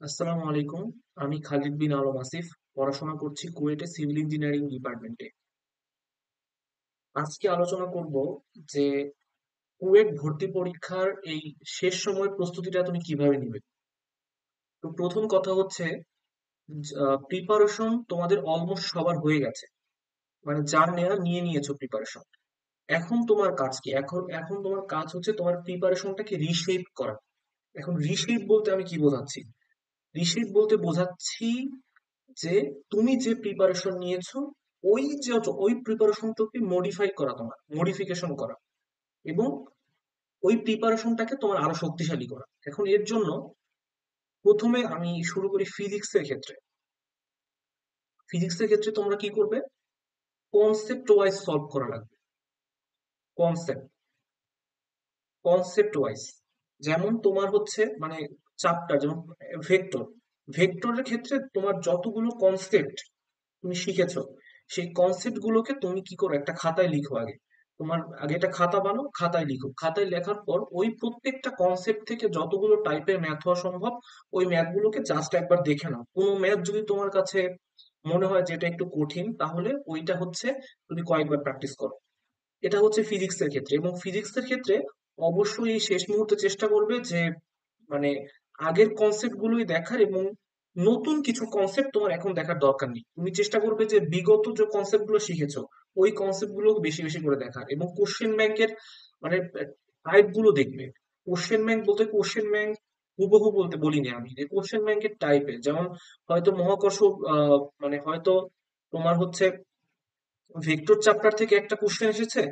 আসসালামু আলাইকুম। আমি খালিদ বিন আলম আসিফ। পড়াশোনা করছি কুয়েটে সিভিল ইঞ্জিনিয়ারিং ডিপার্টমেন্টে। আজকে আলোচনা করব যে কুয়েট ভর্তি পরীক্ষার এই শেষ সময়ের প্রস্তুতিটা তুমি কিভাবে নিবে। তো প্রথম কথা হচ্ছে প্রিপারেশন তোমাদের অলমোস্ট সবার হয়ে গেছে, মানে যার নেওয়া নিয়ে নিয়েছো প্রিপারেশন। এখন তোমার কাজ কি? এখন তোমার কাজ হচ্ছে তোমার প্রিপারেশনটাকে রিশেপ করা। এখন রিশেপ বলতে আমি কি বোঝাচ্ছি? রিশেপ বলতে বোঝাচ্ছি যে তুমি যে প্রিপারেশন নিয়েছো ওই প্রিপারেশনটাকে মডিফাই করা, তোমার মডিফিকেশন করা, এবং ওই প্রিপারেশনটাকে তোমার আরো শক্তিশালী করা। এখন এর জন্য প্রথমে আমি শুরু করি ফিজিক্সের ক্ষেত্রে। ফিজিক্সের ক্ষেত্রে তোমরা কি করবে? কনসেপ্ট ওয়াইজ সলভ করা লাগবে। Concept concept wise. যেমন তোমার হচ্ছে মানে চ্যাপ্টার, যেমন ভেক্টর। ভেক্টরের ক্ষেত্রে তোমার যতগুলো কনসেপ্ট তুমি শিখেছো, সেই কনসেপ্ট গুলোকে তুমি কি করো, একটা খাতায় লিখো আগে। তোমার আগে একটা খাতা বানাও, খাতায় লিখো। খাতায় লেখার পর ওই প্রত্যেকটা কনসেপ্ট থেকে যতগুলো টাইপের ম্যাথ হওয়া সম্ভব ওই ম্যাথ গুলোকে জাস্ট একবার দেখে নাও। কোনো ম্যাথ যদি তোমার কাছে মনে হয় যে এটা একটু কঠিন, তাহলে ওইটা হচ্ছে তুমি কয়েকবার প্র্যাকটিস করো। এটা হচ্ছে ফিজিক্সের ক্ষেত্রে। এবং ফিজিক্সের ক্ষেত্রে অবশ্যই এই শেষ মুহূর্তে চেষ্টা করবে যে মানে আগের কনসেপ্ট গুলোই দেখার, এবং নতুন কিছু কনসেপ্ট তোমার এখন দেখার দরকার নেই। তুমি চেষ্টা করবে যে বিগত যে কনসেপ্ট গুলো শিখেছো ওই কনসেপ্ট গুলো বেশি বেশি করে দেখার, এবং কোশ্চেন ব্যাংকের মানে টাইপ গুলো দেখবে। কোশ্চেন ব্যাংক বলতে কোশ্চেন ব্যাংক হুবহু বলতে বলিনি আমি, যে কোশ্চেন ব্যাংকের টাইপের, যেমন হয়তো মহাকর্ষ মানে হয়তো তোমার হচ্ছে ভেক্টর চ্যাপ্টার থেকে একটা কোশ্চেন এসেছে।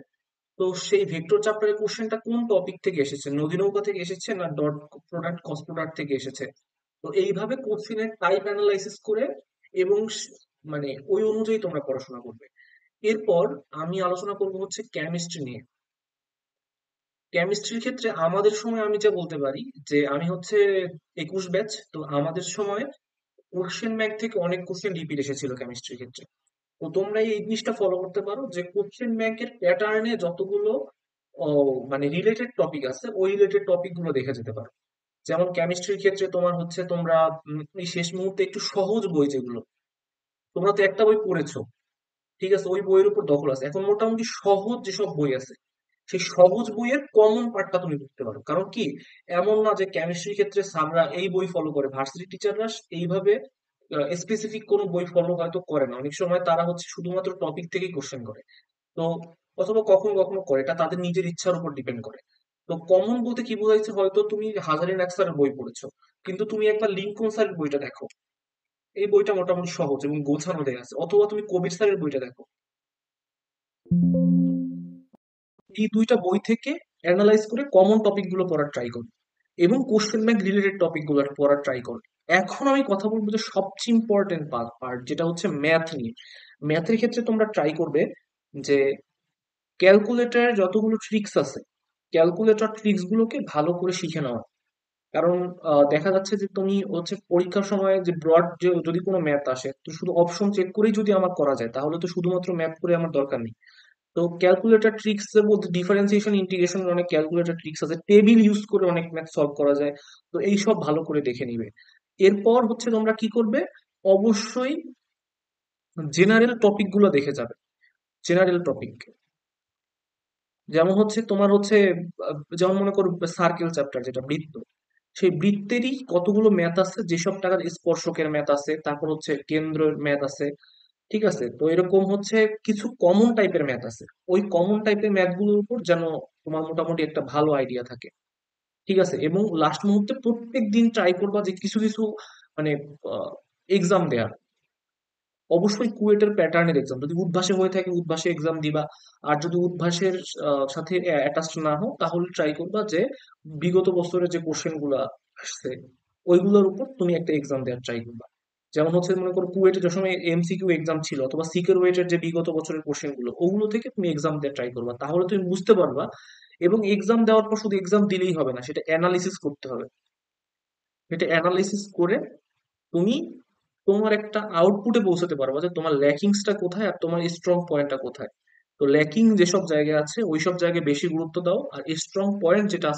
তো সেই ভেক্টর চ্যাপ্টারের কোশ্চেনটা কোন টপিক থেকে এসেছে, নদী নৌকা থেকে এসেছে না ডট প্রোডাক্ট কস্ট প্রোডাক্ট থেকে এসেছে। তো এইভাবে কোশ্চেনের টাইপ অ্যানালাইসিস করে এবং মানে ওই অনুযায়ী তোমরা পড়াশোনা করবে। এরপর আমি আলোচনা করব হচ্ছে কেমিস্ট্রি নিয়ে। কেমিস্ট্রির ক্ষেত্রে আমাদের সময় আমি যা বলতে পারি, যে আমি হচ্ছে 21 ব্যাচ, তো আমাদের সময় কোশ্চেন ব্যাংক থেকে অনেক কোশ্চেন রিপিট এসেছিল কেমিস্ট্রির ক্ষেত্রে। তো তোমরা এই জিনিসটা ফলো করতে পারো যে কোশ্চেন ব্যাংকের প্যাটার্নে যতগুলো ও মানে রিলেটেড টপিক আছে ওই রিলেটেড টপিক গুলো দেখে যেতে পারো। যেমন কেমিস্ট্রির ক্ষেত্রে তোমার হচ্ছে তোমরা এই শেষ মুহূর্তে একটু সহজ বই যেগুলো, তোমরা তো একটা বই পড়েছো, ঠিক আছে, ওই বইয়ের উপর দখল আছে। এখন মোটামুটি সহজ যেসব বই আছে সেই সহজ বইয়ের কমন পার্টটা তুমি পড়তে পারো। কারণ কি, এমন না যে কেমিস্ট্রির ক্ষেত্রে স্যাররা এই বই ফলো করে, ভার্সিটি টিচাররা এইভাবে স্পেসিফিক কোনো বই ফলো হয়তো করে না। অনেক সময় তারা হচ্ছে শুধুমাত্র টপিক থেকেই কোশ্চেন করে। তো অথবা কখনো কখনো করে, এটা তাদের নিজের ইচ্ছার উপর ডিপেন্ড করে। তো কমন বলতে কি বোঝাচ্ছে, হয়তো তুমি হাজারি নাক স্যারের বই পড়েছো, কিন্তু তুমি একবার লিঙ্কন স্যারের বইটা দেখো, এই বইটা মোটামুটি সহজ এবং গোছানো দেয়া আছে। অথবা তুমি কবির স্যারের বইটা দেখো, এই দুইটা বই থেকে অ্যানালাইজ করে কমন টপিক গুলো পড়ার ট্রাই করো, এবং কোশ্চেন ব্যাংক রিলেটেড টপিক গুলো পড়ার ট্রাই করো। এখন আমি কথা বলবো যে সবচেয়ে ইম্পর্টেন্ট পার্ট, যেটা হচ্ছে ম্যাথ নিয়ে। ম্যাথের ক্ষেত্রে তোমরা ট্রাই করবে যে ক্যালকুলেটরের যতগুলো ট্রিক্স আছে, ক্যালকুলেটর ট্রিক্স গুলোকে ভালো করে শিখে নেওয়া। কারণ দেখা যাচ্ছে যে তুমি হচ্ছে পরীক্ষার সময় যে ব্রড যে যদি কোনো ম্যাথ আসে, তো শুধু অপশন চেক করেই যদি আমার করা যায় তাহলে তো শুধুমাত্র ম্যাথ করে আমার দরকার নেই। তো ক্যালকুলেটর ট্রিক্স এর মধ্যে ডিফারেন্সিয়েশন ইন্টিগ্রেশন অনেক ক্যালকুলেটর ট্রিক্স আছে, টেবিল ইউজ করে অনেক ম্যাথ সলভ করা যায়। তো এই সব ভালো করে দেখে নিবে। এরপর হচ্ছে তোমরা কি করবে, অবশ্যই জেনারেল টপিক গুলো দেখে যাবে। জেনারেল টপিক যেমন হচ্ছে তোমার হচ্ছে যেমন মনে করো সার্কেল চ্যাপ্টার, যেটা বৃত্ত, সেই বৃত্তেরই কতগুলো ম্যাথ আছে, যেসব টাকার স্পর্শকের ম্যাথ আছে, তারপর হচ্ছে কেন্দ্রের ম্যাথ আছে। ঠিক আছে, তো এরকম হচ্ছে কিছু কমন টাইপের ম্যাথ আছে। ওই কমন টাইপের ম্যাথ গুলোর উপর যেন তোমার মোটামুটি একটা ভালো আইডিয়া থাকে। ঠিক আছে, এবং লাস্ট মুহূর্তে প্রত্যেক দিন ট্রাই করবা যে কিছু কিছু মানে এক্সাম দেওয়ার। অবশ্যই কুয়েটের প্যাটার্নের এক্সাম, যদি উদ্ভাসে হয়ে থাকে উদ্ভাসে এক্সাম দিবা। আর যদি উদ্ভাসের সাথে অ্যাটাচড না হও তাহলে ট্রাই করবা যে বিগত বছরের যে কোশ্চেন গুলা আসছে ওইগুলোর উপর তুমি একটা এক্সাম দেওয়ার ট্রাই করবা। যেমন হচ্ছে মনে করো কুয়েটে যে সময় এমসিকিউ এক্সাম ছিল, অথবা সিকের ওয়েটের যে বিগত বছরের কোশ্চেন গুলো, ওগুলো থেকে তুমি এক্সাম দেওয়ার ট্রাই করবা, তাহলে তুমি বুঝতে পারবা। এবং এক্সাম দেওয়ার পর শুধু এক্সাম দিলেই হবে না, সেটা অ্যানালিসিস করতে হবে। এটা অ্যানালিসিস করে তুমি তোমার একটা আউটপুটে পৌঁছাতে পারবা যে তোমার ল্যাকিংসটা কোথায় আর তোমার স্ট্রং পয়েন্টটা কোথায়। তো ল্যাকিং যেসব জায়গায় আছে ওইসব জায়গায় বেশি গুরুত্ব দাও, আর স্ট্রং পয়েন্ট যেটা